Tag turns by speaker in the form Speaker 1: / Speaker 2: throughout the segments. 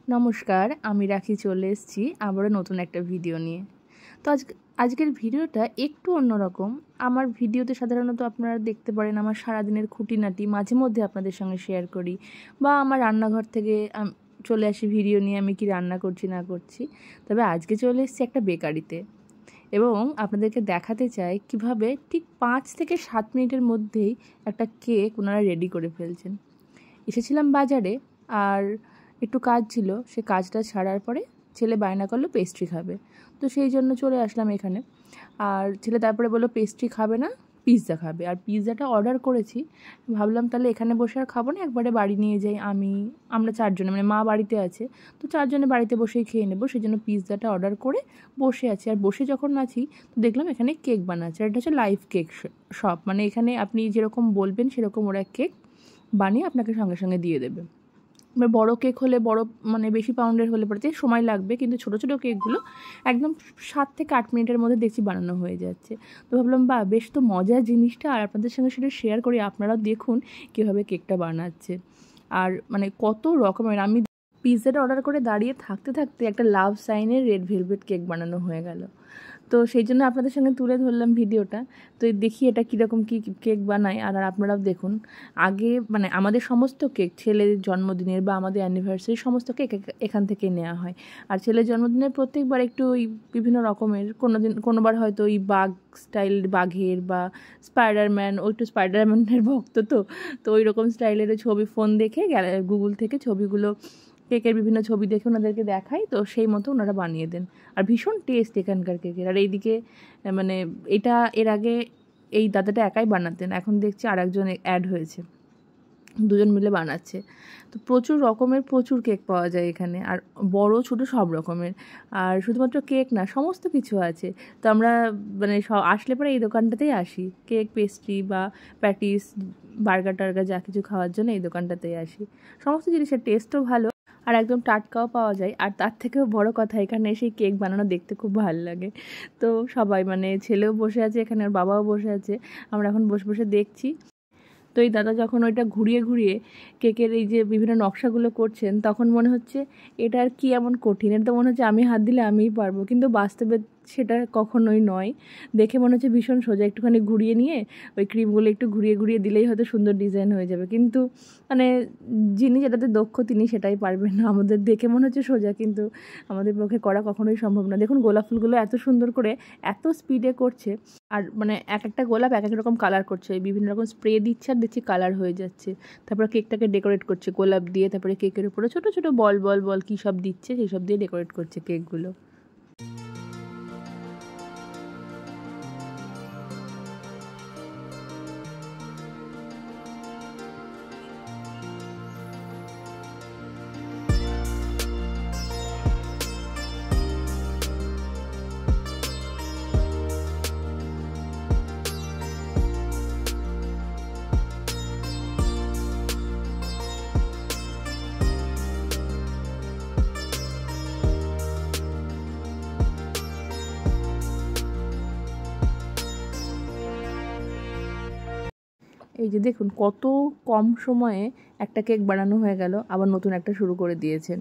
Speaker 1: নমস্কার, আমি রাখি চলে এসেছি আবারও নতুন একটা ভিডিও নিয়ে। তো আজকের ভিডিওটা একটু অন্যরকম। আমার ভিডিওতে সাধারণত আপনারা দেখতে পারেন আমার সারাদিনের খুঁটিনাটি মাঝে মধ্যে আপনাদের সঙ্গে শেয়ার করি, বা আমার রান্নাঘর থেকে চলে আসি ভিডিও নিয়ে আমি কি রান্না করছি না করছি। তবে আজকে চলে এসেছি একটা বেকারিতে এবং আপনাদেরকে দেখাতে চাই কিভাবে ঠিক 5 থেকে 7 মিনিটের মধ্যেই একটা কেক ওনারা রেডি করে ফেলছেন। এসেছিলাম বাজারে, আর একটু কাজ ছিল, সে কাজটা ছাড়ার পরে ছেলে বায়না করলো পেস্ট্রি খাবে, তো সেই জন্য চলে আসলাম এখানে। আর ছেলে তারপরে বললো পেস্ট্রি খাবে না, পিৎজা খাবে। আর পিৎজাটা অর্ডার করেছি, ভাবলাম তাহলে এখানে বসে আর খাবো না, একবারে বাড়ি নিয়ে যাই। আমরা 4 জনে, মানে মা বাড়িতে আছে, তো 4 জনে বাড়িতে বসেই খেয়ে নেবো। সেই জন্য পিৎজাটা অর্ডার করে বসে আছি। আর বসে যখন আছি তো দেখলাম এখানে কেক বানাচ্ছে। আর এটা হচ্ছে লাইভ কেক শপ, মানে এখানে আপনি যেরকম বলবেন সেরকম ওরা কেক বানিয়ে আপনাকে সঙ্গে সঙ্গে দিয়ে দেবে। এবার বড়ো কেক হলে মানে বেশি পাউন্ডের হলে পড়তে সময় লাগবে, কিন্তু ছোটো ছোটো কেকগুলো একদম 7 থেকে 8 মিনিটের মধ্যে দেখছি বানানো হয়ে যাচ্ছে। তো ভাবলাম বেশ তো মজার জিনিসটা, আর আপনাদের সঙ্গে সেটা শেয়ার করি, আপনারাও দেখুন কীভাবে কেকটা বানাচ্ছে। আর মানে কত রকমের, আমি পিৎজাটা অর্ডার করে দাঁড়িয়ে থাকতে থাকতে একটা লাভ সাইনের রেড ভেলভেট কেক বানানো হয়ে গেল। তো সেই জন্য আপনাদের সঙ্গে তুলে ধরলাম ভিডিওটা। তো দেখি এটা কীরকম কী কেক বানায়, আর আপনারাও দেখুন। আগে মানে আমাদের সমস্ত কেক, ছেলের জন্মদিনের বা আমাদের অ্যানিভার্সারির সমস্ত কেক এখান থেকে নেওয়া হয়। আর ছেলের জন্মদিনের প্রত্যেকবার একটু ওই বিভিন্ন রকমের, কোনোবার হয়তো ওই বাঘ স্টাইল, বাঘের বা স্পাইডারম্যান, ও একটু স্পাইডারম্যানের ভক্ত, তো ওই রকম স্টাইলের ছবি ফোন দেখে গুগল থেকে ছবিগুলো, কেকের বিভিন্ন ছবি দেখে ওনাদেরকে দেখাই, তো সেই মতো ওনারা বানিয়ে দেন। আর ভীষণ টেস্ট এখানকার কেকের। আর এইদিকে মানে এটা এর আগে এই দাদাটা একাই বানাতেন, এখন দেখছি আর একজন অ্যাড হয়েছে, দুজন মিলে বানাচ্ছে। তো প্রচুর কেক পাওয়া যায় এখানে, আর বড় ছোট সব রকমের। আর শুধুমাত্র কেক না, সমস্ত কিছু আছে। তো আমরা মানে আসলে পরে এই দোকানটাতেই আসি, কেক, পেস্ট্রি বা প্যাটিস, বার্গার টার্গার যা কিছু খাওয়ার জন্য এই দোকানটাতেই আসি। সমস্ত জিনিসের টেস্টও ভালো, আর একদম টাটকাও পাওয়া যায়। আর তার থেকেও বড় কথা, এখানে এসে কেক বানানো দেখতে খুব ভালো লাগে। তো সবাই, মানে ছেলেও বসে আছে এখানে, আর বাবাও বসে আছে, আমরা এখন বসে বসে দেখছি। তো এই দাদা যখন ওইটা ঘুরিয়ে ঘুরিয়ে কেকের এই যে বিভিন্ন নকশাগুলো করছেন, তখন মনে হচ্ছে এটা আর কি এমন কঠিন, এটা তো মনে হচ্ছে আমি হাত দিলে আমিই পারবো, কিন্তু বাস্তবে সেটা কখনোই নয়। দেখে মনে হচ্ছে ভীষণ সোজা, একটুখানি ঘুরিয়ে নিয়ে ওই ক্রিমগুলো একটু ঘুরিয়ে ঘুরিয়ে দিলেই হয়তো সুন্দর ডিজাইন হয়ে যাবে, কিন্তু মানে যিনি যেটাতে দক্ষ তিনি সেটাই পারবেন না। আমাদের দেখে মনে হচ্ছে সোজা, কিন্তু আমাদের পক্ষে করা কখনোই সম্ভব না। দেখুন গোলাপ ফুলগুলো এত সুন্দর করে এত স্পিডে করছে, আর মানে এক একটা গোলাপ এক এক রকম কালার করছে, বিভিন্ন রকম স্প্রে দিচ্ছে আর দেখছি কালার হয়ে যাচ্ছে। তারপরে কেকটাকে ডেকোরেট করছে গোলাপ দিয়ে, তারপরে কেকের উপরে ছোটো ছোটো বল কী সব দিচ্ছে, সেই সব দিয়ে ডেকোরেট করছে কেকগুলো। এই যে দেখুন কত কম সময়ে একটা কেক বানানো হয়ে গেল, আবার নতুন একটা শুরু করে দিয়েছেন।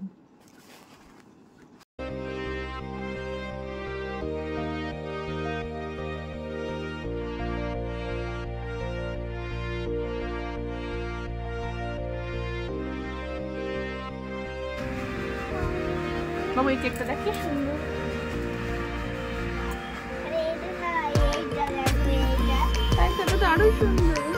Speaker 1: বাবু এই কেকটা দেখ কি সুন্দর, তাই তো আরোই সুন্দর।